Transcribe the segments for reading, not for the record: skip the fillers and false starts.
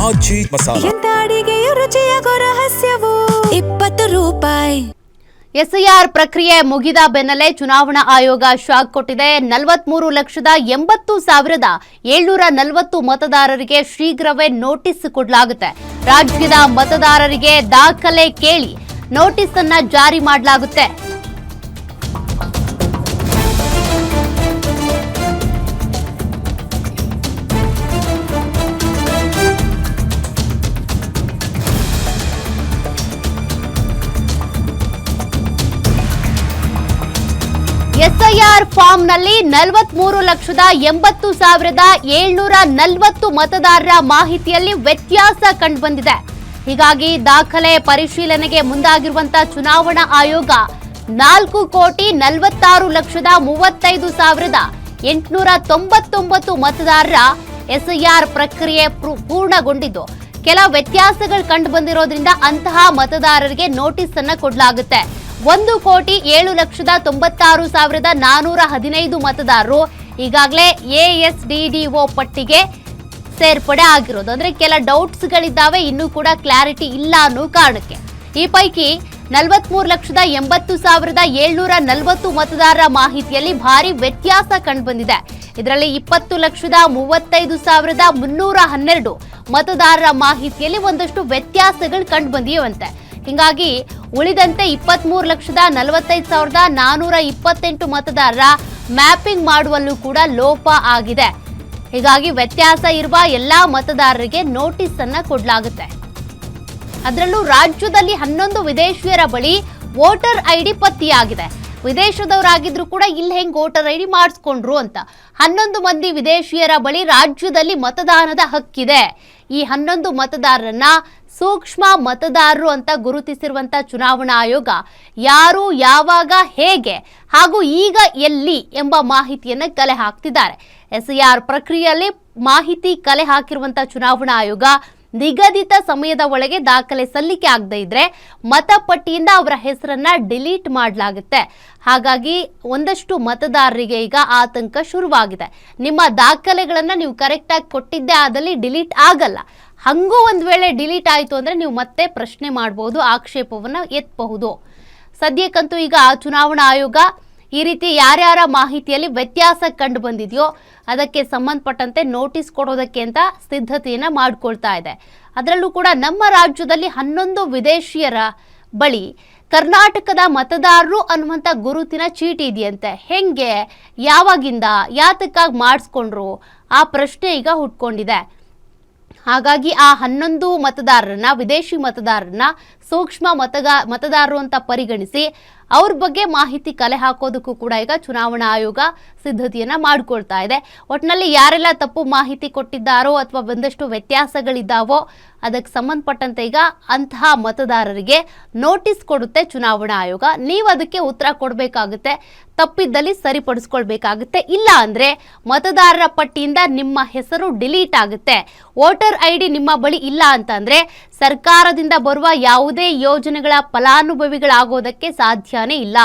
ಆಜಿ ಮಸಾಲ. ಎಂತ ಅಡಿಗೆಯ ರುಚಿಯಾಗೋ ರಹಸ್ಯವು 20 ರೂಪಾಯಿ. ಎಸ್ಐಆರ್ ಪ್ರಕ್ರಿಯೆ ಮುಗಿದ ಬೆನ್ನಲ್ಲೇ ಚುನಾವಣಾ ಆಯೋಗ ಶಾಕ್ ಕೊಟ್ಟಿದೆ. 43,80,740 ಮತದಾರರಿಗೆ ಶೀಘ್ರವೇ ನೋಟಿಸ್ ಕೊಡಲಾಗುತ್ತೆ. ರಾಜ್ಯದ ಮತದಾರರಿಗೆ ದಾಖಲೆ ಕೇಳಿ ನೋಟಿಸ್ ಅನ್ನ ಜಾರಿ ಮಾಡಲಾಗುತ್ತೆ. ಎಸ್ಐಆರ್ ಫಾರ್ಮ್ನಲ್ಲಿ 43,80,740 ಮತದಾರರ ಮಾಹಿತಿಯಲ್ಲಿ ವ್ಯತ್ಯಾಸ ಕಂಡುಬಂದಿದೆ. ಹೀಗಾಗಿ ದಾಖಲೆ ಪರಿಶೀಲನೆಗೆ ಮುಂದಾಗಿರುವಂತಹ ಚುನಾವಣಾ ಆಯೋಗ 4,40,35,899 ಮತದಾರರ ಎಸ್ಐಆರ್ ಪ್ರಕ್ರಿಯೆ ಪೂರ್ಣಗೊಂಡಿದ್ದು ಕೆಲ ವ್ಯತ್ಯಾಸಗಳು ಕಂಡುಬಂದಿರೋದ್ರಿಂದ ಅಂತಹ ಮತದಾರರಿಗೆ ನೋಟಿಸ್ ಅನ್ನ ಕೊಡಲಾಗುತ್ತೆ. 1,96,96,415 ಮತದಾರರು ಈಗಾಗಲೇ ಎಎಸ್ಡಿಡಿಒ ಪಟ್ಟಿಗೆ ಸೇರ್ಪಡೆ ಆಗಿರೋದು. ಅಂದ್ರೆ ಕೆಲ ಡೌಟ್ಸ್ಗಳಿದ್ದಾವೆ, ಇನ್ನೂ ಕೂಡ ಕ್ಲಾರಿಟಿ ಇಲ್ಲ ಅನ್ನೋ ಕಾರಣಕ್ಕೆ. ಈ ಪೈಕಿ 43,80,740 ಮತದಾರರ ಮಾಹಿತಿಯಲ್ಲಿ ಭಾರಿ ವ್ಯತ್ಯಾಸ ಕಂಡುಬಂದಿದೆ. ಇದರಲ್ಲಿ 20,35,312 ಮತದಾರರ ಮಾಹಿತಿಯಲ್ಲಿ ಒಂದಷ್ಟು ವ್ಯತ್ಯಾಸಗಳು ಕಂಡುಬಂದಿವೆಯಂತೆ. ಹೀಗಾಗಿ ಉಳಿದಂತೆ 23,45,428 ಮತದಾರರ ಮ್ಯಾಪಿಂಗ್ ಮಾಡುವಲ್ಲೂ ಕೂಡ ಲೋಪ ಆಗಿದೆ. ಹೀಗಾಗಿ ವ್ಯತ್ಯಾಸ ಇರುವ ಎಲ್ಲಾ ಮತದಾರರಿಗೆ ನೋಟಿಸ್ ಅನ್ನ ಕೊಡಲಾಗುತ್ತೆ. ಅದರಲ್ಲೂ ರಾಜ್ಯದಲ್ಲಿ 11 ವಿದೇಶಿಯರ ಬಳಿ ವೋಟರ್ ಐಡಿ ಪತ್ತೆಯಾಗಿದೆ. ವಿದೇಶದವರಾಗಿದ್ರು ಕೂಡ ಇಲ್ಲಿ ಹೆಂಗ್ ವೋಟರ್ ಐಡಿ ಮಾಡಿಸ್ಕೊಂಡ್ರು ಅಂತ 11 ಮಂದಿ ವಿದೇಶಿಯರ ಬಳಿ ರಾಜ್ಯದಲ್ಲಿ ಮತದಾನದ ಹಕ್ಕಿದೆ. ಈ 11 ಮತದಾರರನ್ನ ಸೂಕ್ಷ್ಮ ಮತದಾರರು ಅಂತ ಗುರುತಿಸಿರುವಂತ ಚುನಾವಣಾ ಆಯೋಗ ಯಾರು, ಯಾವಾಗ, ಹೇಗೆ ಹಾಗೂ ಈಗ ಎಲ್ಲಿ ಎಂಬ ಮಾಹಿತಿಯನ್ನು ಕಲೆ ಹಾಕ್ತಿದ್ದಾರೆ. ಎಸ್ಐಆರ್ ಪ್ರಕ್ರಿಯೆಯಲ್ಲಿ ಮಾಹಿತಿ ಕಲೆ ಹಾಕಿರುವಂತ ಚುನಾವಣಾ ಆಯೋಗ ನಿಗದಿತ ಸಮಯದ ಒಳಗೆ ದಾಖಲೆ ಸಲ್ಲಿಕೆ ಆಗದೇ ಇದ್ರೆ ಮತಪಟ್ಟಿಯಿಂದ ಅವರ ಹೆಸರನ್ನ ಡಿಲೀಟ್ ಮಾಡಲಾಗುತ್ತೆ. ಹಾಗಾಗಿ ಒಂದಷ್ಟು ಮತದಾರರಿಗೆ ಈಗ ಆತಂಕ ಶುರುವಾಗಿದೆ. ನಿಮ್ಮ ದಾಖಲೆಗಳನ್ನ ನೀವು ಕರೆಕ್ಟಾಗಿ ಕೊಟ್ಟಿದ್ದೇ ಆದಲ್ಲಿ ಡಿಲೀಟ್ ಆಗಲ್ಲ. ಹಂಗೂ ಒಂದು ವೇಳೆ ಡಿಲೀಟ್ ಆಯಿತು ಅಂದರೆ ನೀವು ಮತ್ತೆ ಪ್ರಶ್ನೆ ಮಾಡಬಹುದು, ಆಕ್ಷೇಪವನ್ನು ಎತ್ತಬಹುದು. ಸದ್ಯಕ್ಕಂತೂ ಈಗ ಚುನಾವಣಾ ಆಯೋಗ ಈ ರೀತಿ ಯಾರ್ಯಾರ ಮಾಹಿತಿಯಲ್ಲಿ ವ್ಯತ್ಯಾಸ ಕಂಡು ಬಂದಿದೆಯೋ ಅದಕ್ಕೆ ಸಂಬಂಧಪಟ್ಟಂತೆ ನೋಟಿಸ್ ಕೊಡೋದಕ್ಕೆ ಅಂತ ಸಿದ್ಧತೆಯನ್ನು ಮಾಡಿಕೊಳ್ತಾ ಇದೆ. ಅದರಲ್ಲೂ ಕೂಡ ನಮ್ಮ ರಾಜ್ಯದಲ್ಲಿ 11 ವಿದೇಶಿಯರ ಬಳಿ ಕರ್ನಾಟಕದ ಮತದಾರರು ಅನ್ನುವಂಥ ಗುರುತಿನ ಚೀಟಿ ಇದೆಯಂತೆ. ಹೆಂಗೆ, ಯಾವಾಗಿಂದ, ಯಾತಕ್ಕಾಗಿ ಮಾಡಿಸ್ಕೊಂಡ್ರು ಆ ಪ್ರಶ್ನೆ ಈಗ ಹುಟ್ಕೊಂಡಿದೆ. ಹಾಗಾಗಿ ಆ 11 ಮತದಾರರನ್ನ, ವಿದೇಶಿ ಮತದಾರರನ್ನ ಸೂಕ್ಷ್ಮ ಮತದಾರರು ಅಂತ ಪರಿಗಣಿಸಿ ಅವ್ರ ಬಗ್ಗೆ ಮಾಹಿತಿ ಕಲೆ ಹಾಕೋದಕ್ಕೂ ಕೂಡ ಈಗ ಚುನಾವಣಾ ಆಯೋಗ ಸಿದ್ಧತೆಯನ್ನ ಮಾಡಿಕೊಳ್ತಾ ಇದೆ. ಒಟ್ಟಿನಲ್ಲಿ ಯಾರೆಲ್ಲ ತಪ್ಪು ಮಾಹಿತಿ ಕೊಟ್ಟಿದ್ದಾರೋ ಅಥವಾ ಒಂದಷ್ಟು ವ್ಯತ್ಯಾಸಗಳಿದ್ದಾವೋ ಅದಕ್ಕೆ ಸಂಬಂಧಪಟ್ಟಂತೆ ಈಗ ಅಂತಹ ಮತದಾರರಿಗೆ ನೋಟಿಸ್ ಕೊಡುತ್ತೆ ಚುನಾವಣಾ ಆಯೋಗ. ನೀವು ಅದಕ್ಕೆ ಉತ್ತರ ಕೊಡಬೇಕಾಗುತ್ತೆ, ತಪ್ಪಿದ್ದಲ್ಲಿ ಸರಿಪಡಿಸ್ಕೊಳ್ಬೇಕಾಗುತ್ತೆ. ಇಲ್ಲ ಅಂದ್ರೆ ಮತದಾರರ ಪಟ್ಟಿಯಿಂದ ನಿಮ್ಮ ಹೆಸರು ಡಿಲೀಟ್ ಆಗುತ್ತೆ. ವೋಟರ್ ಐಡಿ ನಿಮ್ಮ ಬಳಿ ಇಲ್ಲ ಅಂತಂದ್ರೆ ಸರ್ಕಾರದಿಂದ ಬರುವ ಯಾವುದೇ ಯೋಜನೆಗಳ ಫಲಾನುಭವಿಗಳಾಗೋದಕ್ಕೆ ಸಾಧ್ಯನೇ ಇಲ್ಲ.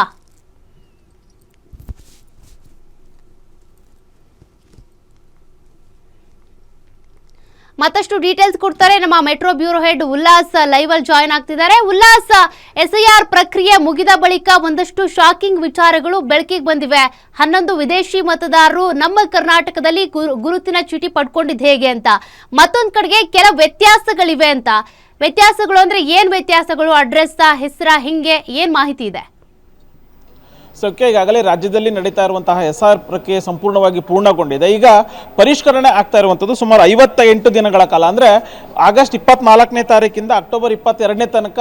ಮತ್ತಷ್ಟು ಡೀಟೇಲ್ಸ್ ಕೊಡ್ತಾರೆ ನಮ್ಮ metro bureau head Ullas live ಅಲ್ಲಿ ಜಾಯ್ನ್ ಆಗ್ತಿದ್ದಾರೆ. ಉಲ್ಲಾಸ್, ಎಸ್ಐಆರ್ ಪ್ರಕ್ರಿಯೆ ಮುಗಿದ ಬಳಿಕ ಒಂದಷ್ಟು ಶಾಕಿಂಗ್ ವಿಚಾರಗಳು ಬೆಳಕಿಗೆ ಬಂದಿವೆ. 11 ವಿದೇಶಿ ಮತದಾರರು ನಮ್ಮ ಕರ್ನಾಟಕದಲ್ಲಿ ಗುರುತಿನ ಚೀಟಿ ಪಡ್ಕೊಂಡಿದ್ದು ಹೇಗೆ ಅಂತ, ಮತ್ತೊಂದು ಕಡೆಗೆ ಕೆಲ ವ್ಯತ್ಯಾಸಗಳಿವೆ ಅಂತ. ವ್ಯತ್ಯಾಸಗಳು ಅಂದ್ರೆ ಏನ್ ವ್ಯತ್ಯಾಸಗಳು? ಅಡ್ರೆಸ್, ಹೆಸರ, ಹಿಂಗೆ ಏನ್ ಮಾಹಿತಿ ಇದೆ? ಸದ್ಯ ಈಗಾಗಲೇ ರಾಜ್ಯದಲ್ಲಿ ನಡೀತಾ ಇರುವಂತಹ ಎಸ್ಐಆರ್ ಪ್ರಕ್ರಿಯೆ ಸಂಪೂರ್ಣವಾಗಿ ಪೂರ್ಣಗೊಂಡಿದೆ. ಈಗ ಪರಿಷ್ಕರಣೆ ಆಗ್ತಾ ಇರುವಂಥದ್ದು ಸುಮಾರು 58 ದಿನಗಳ ಕಾಲ, ಅಂದರೆ ಆಗಸ್ಟ್ 24ನೇ ತಾರೀಕಿಂದ ಅಕ್ಟೋಬರ್ 22ನೇ ತನಕ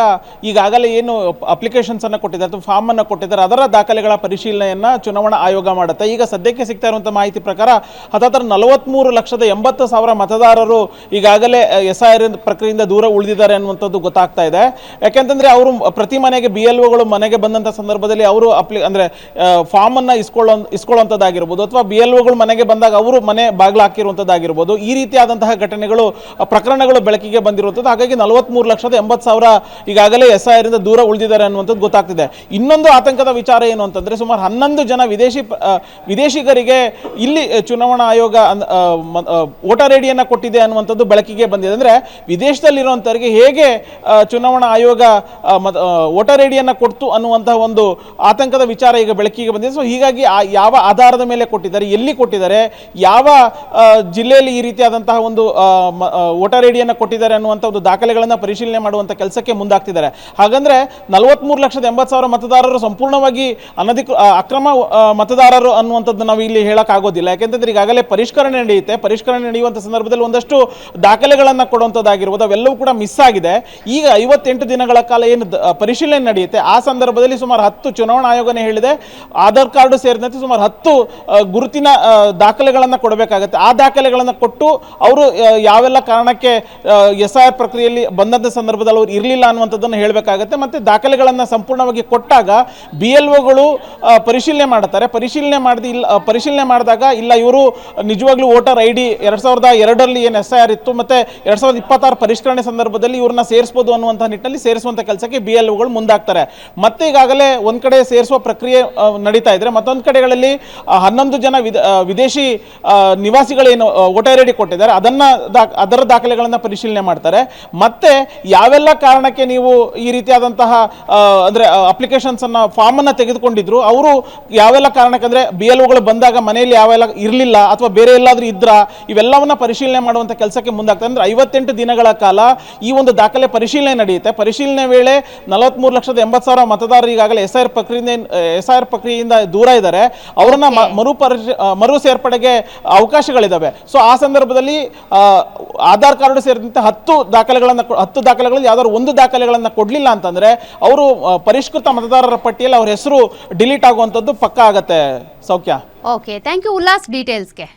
ಈಗಾಗಲೇ ಏನು ಅಪ್ಲಿಕೇಶನ್ಸನ್ನು ಕೊಟ್ಟಿದ್ದಾರೆ ಅಥವಾ ಫಾರ್ಮನ್ನು ಕೊಟ್ಟಿದ್ದಾರೆ ಅದರ ದಾಖಲೆಗಳ ಪರಿಶೀಲನೆಯನ್ನು ಚುನಾವಣಾ ಆಯೋಗ ಮಾಡುತ್ತೆ. ಈಗ ಸದ್ಯಕ್ಕೆ ಸಿಗ್ತಾ ಇರುವಂಥ ಮಾಹಿತಿ ಪ್ರಕಾರ ಹತ್ತತ್ರ 43,80,000 ಮತದಾರರು ಈಗಾಗಲೇ ಎಸ್ಐಆರ್ ಪ್ರಕ್ರಿಯೆಯಿಂದ ದೂರ ಉಳಿದಿದ್ದಾರೆ ಅನ್ನುವಂಥದ್ದು ಗೊತ್ತಾಗ್ತಾ ಇದೆ. ಯಾಕೆಂತಂದರೆ ಅವರು ಪ್ರತಿ ಮನೆಗೆ BLOಗಳು ಮನೆಗೆ ಬಂದಂಥ ಸಂದರ್ಭದಲ್ಲಿ ಅವರು ಅಂದರೆ ಫಾರ್ಮನ್ನು ಇಸ್ಕೊಳ್ಳುವಂಥದ್ದಾಗಿರ್ಬೋದು, ಅಥವಾ BLOಗಳು ಮನೆಗೆ ಬಂದಾಗ ಅವರು ಮನೆ ಬಾಗಿಲು ಹಾಕಿರುವಂಥದ್ದಾಗಿರ್ಬೋದು, ಈ ರೀತಿಯಾದಂತಹ ಘಟನೆಗಳು ಪ್ರಕರಣಗಳು ಬೆಳಕಿಗೆ ಬಂದಿರುವಂಥದ್ದು. ಹಾಗಾಗಿ 43,80,000 ಈಗಾಗಲೇ SIR ಇಂದ ದೂರ ಉಳಿದಿದ್ದಾರೆ ಅನ್ನುವಂಥದ್ದು ಗೊತ್ತಾಗ್ತಿದೆ. ಇನ್ನೊಂದು ಆತಂಕದ ವಿಚಾರ ಏನು ಅಂತಂದರೆ, ಸುಮಾರು 11 ಜನ ವಿದೇಶಿಗರಿಗೆ ಇಲ್ಲಿ ಚುನಾವಣಾ ಆಯೋಗ ವೋಟರ್ ಐಡಿಯನ್ನು ಕೊಟ್ಟಿದೆ ಅನ್ನುವಂಥದ್ದು ಬೆಳಕಿಗೆ ಬಂದಿದೆ. ಅಂದರೆ ವಿದೇಶದಲ್ಲಿರುವಂಥವರಿಗೆ ಹೇಗೆ ಚುನಾವಣಾ ಆಯೋಗ ವೋಟರ್ ಐಡಿಯನ್ನು ಕೊಡ್ತು ಅನ್ನುವಂತಹ ಒಂದು ಆತಂಕದ ವಿಚಾರ ಈಗ ಬೆಳಕಿಗೆ ಬಂದಿದೆ. ಸೊ ಹೀಗಾಗಿ ಯಾವ ಆಧಾರದ ಮೇಲೆ ಕೊಟ್ಟಿದ್ದಾರೆ, ಎಲ್ಲಿ ಕೊಟ್ಟಿದ್ದಾರೆ, ಯಾವ ಜಿಲ್ಲೆಯಲ್ಲಿ ಈ ರೀತಿಯಾದಂತಹ ಒಂದು ವೋಟರ್ ಐಡಿಯನ್ನು ಕೊಟ್ಟಿದ್ದಾರೆ ಅನ್ನುವಂಥ ಒಂದು ದಾಖಲೆಗಳನ್ನು ಪರಿಶೀಲನೆ ಮಾಡುವಂಥ ಕೆಲಸಕ್ಕೆ ಮುಂದಾಗ್ತಿದ್ದಾರೆ. ಹಾಗಂದ್ರೆ 43,80,000 ಮತದಾರರು ಸಂಪೂರ್ಣವಾಗಿ ಅಕ್ರಮ ಮತದಾರರು ಅನ್ನುವಂಥದ್ದು ನಾವು ಇಲ್ಲಿ ಹೇಳಕ್ಕಾಗೋದಿಲ್ಲ. ಯಾಕೆಂತಂದ್ರೆ ಈಗಾಗಲೇ ಪರಿಷ್ಕರಣೆ ನಡೆಯುತ್ತೆ. ಪರಿಷ್ಕರಣೆ ನಡೆಯುವಂಥ ಸಂದರ್ಭದಲ್ಲಿ ಒಂದಷ್ಟು ದಾಖಲೆಗಳನ್ನು ಕೊಡುವಂಥದ್ದಾಗಿರ್ಬೋದು, ಅವೆಲ್ಲವೂ ಕೂಡ ಮಿಸ್ ಆಗಿದೆ. ಈಗ 58 ದಿನಗಳ ಕಾಲ ಏನು ಪರಿಶೀಲನೆ ನಡೆಯುತ್ತೆ, ಆ ಸಂದರ್ಭದಲ್ಲಿ ಸುಮಾರು 10 ಚುನಾವಣಾ ಆಯೋಗನೇ ಹೇಳಿದೆ, ಆಧಾರ್ ಕಾರ್ಡ್ ಸೇರಿದಂತೆ ಸುಮಾರು 10 ಗುರುತಿನ ದಾಖಲೆಗಳನ್ನು ಕೊಡಬೇಕಾಗುತ್ತೆ. ಆ ದಾಖಲೆಗಳನ್ನು ಕೊಟ್ಟು ಅವರು ಯಾವೆಲ್ಲ ಕಾರಣಕ್ಕೆ SIR ಪ್ರಕ್ರಿಯೆಯಲ್ಲಿ ಬಂದಂಥ ಸಂದರ್ಭದಲ್ಲಿ ಅವರು ಇರಲಿಲ್ಲ ಅನ್ನುವಂಥದ್ದನ್ನು ಹೇಳಬೇಕಾಗತ್ತೆ. ಮತ್ತು ದಾಖಲೆಗಳನ್ನು ಸಂಪೂರ್ಣವಾಗಿ ಕೊಟ್ಟಾಗ BLOಗಳು ಪರಿಶೀಲನೆ ಮಾಡ್ತಾರೆ. ಪರಿಶೀಲನೆ ಮಾಡಿದಾಗ ಇಲ್ಲ ಇವರು ನಿಜವಾಗ್ಲೂ ವೋಟರ್ ID 2002ರಲ್ಲಿ ಏನು SIR ಇತ್ತು ಮತ್ತು 2026 ಪರಿಷ್ಕರಣೆ ಸಂದರ್ಭದಲ್ಲಿ ಇವ್ರನ್ನ ಸೇರಿಸಬಹುದು ಅನ್ನುವಂಥ ನಿಟ್ಟಿನಲ್ಲಿ ಸೇರಿಸುವಂಥ ಕೆಲಸಕ್ಕೆ BLOಗಳು ಮುಂದಾಗ್ತಾರೆ. ಮತ್ತೆ ಈಗಾಗಲೇ ಒಂದು ಕಡೆ ಸೇರಿಸುವ ಪ್ರಕ್ರಿಯೆ ನಡೀತಾ ಇದ್ರೆ, ಮತ್ತೊಂದು ಕಡೆಗಳಲ್ಲಿ 11 ಜನ ವಿದೇಶಿ ನಿವಾಸಿಗಳೇನು ವೋಟರ್ ID ಕೊಟ್ಟಿದ್ದಾರೆ ಅದರ ದಾಖಲೆಗಳನ್ನು ಪರಿಶೀಲನೆ ಮಾಡ್ತಾರೆ. ಮತ್ತೆ ಯಾವೆಲ್ಲ ಕಾರಣಕ್ಕೆ ನೀವು ಈ ರೀತಿಯಾದಂತಹ ಅಂದರೆ ಅಪ್ಲಿಕೇಶನ್ಸ್ ಅನ್ನ ಫಾರ್ಮ್ ಅನ್ನು ತೆಗೆದುಕೊಂಡಿದ್ರು, ಅವರು ಯಾವೆಲ್ಲ ಕಾರಣಕ್ಕೆ ಅಂದರೆ BLOಗಳು ಬಂದಾಗ ಮನೆಯಲ್ಲಿ ಯಾವೆಲ್ಲ ಇರಲಿಲ್ಲ ಅಥವಾ ಬೇರೆ ಎಲ್ಲಾದರೂ ಇದ್ರ, ಇವೆಲ್ಲವನ್ನ ಪರಿಶೀಲನೆ ಮಾಡುವಂಥ ಕೆಲಸಕ್ಕೆ ಮುಂದಾಗ್ತದೆ. ಅಂದರೆ 58 ದಿನಗಳ ಕಾಲ ಈ ಒಂದು ದಾಖಲೆ ಪರಿಶೀಲನೆ ನಡೆಯುತ್ತೆ. ಪರಿಶೀಲನೆ ವೇಳೆ 43,80,000 ಮತದಾರರು ಈಗಾಗಲೇ SIR ಪ್ರಕ್ರಿಯೆಯಿಂದ ದೂರ ಇದ್ದಾರೆ. ಅವರನ್ನ ಮರು ಸೇರ್ಪಡೆಗೆ ಅವಕಾಶಗಳಿದ್ದಾವೆ. ಸೊ ಆ ಸಂದರ್ಭದಲ್ಲಿ ಆಧಾರ್ ಕಾರ್ಡ್ ಸೇರಿದಂತೆ 10 ದಾಖಲೆಗಳಲ್ಲಿ ಯಾವ್ದಾದ್ರು ಒಂದು ದಾಖಲೆಗಳನ್ನು ಕೊಡಲಿಲ್ಲ ಅಂತಂದ್ರೆ ಅವರು ಪರಿಷ್ಕೃತ ಮತದಾರರ ಪಟ್ಟಿಯಲ್ಲಿ ಅವ್ರ ಹೆಸರು ಡಿಲೀಟ್ ಆಗುವಂಥದ್ದು ಪಕ್ಕಾ ಆಗತ್ತೆ. ಸೌಖ್ಯ. Okay, thank you Ullas ಡೀಟೇಲ್ಸ್ಗೆ.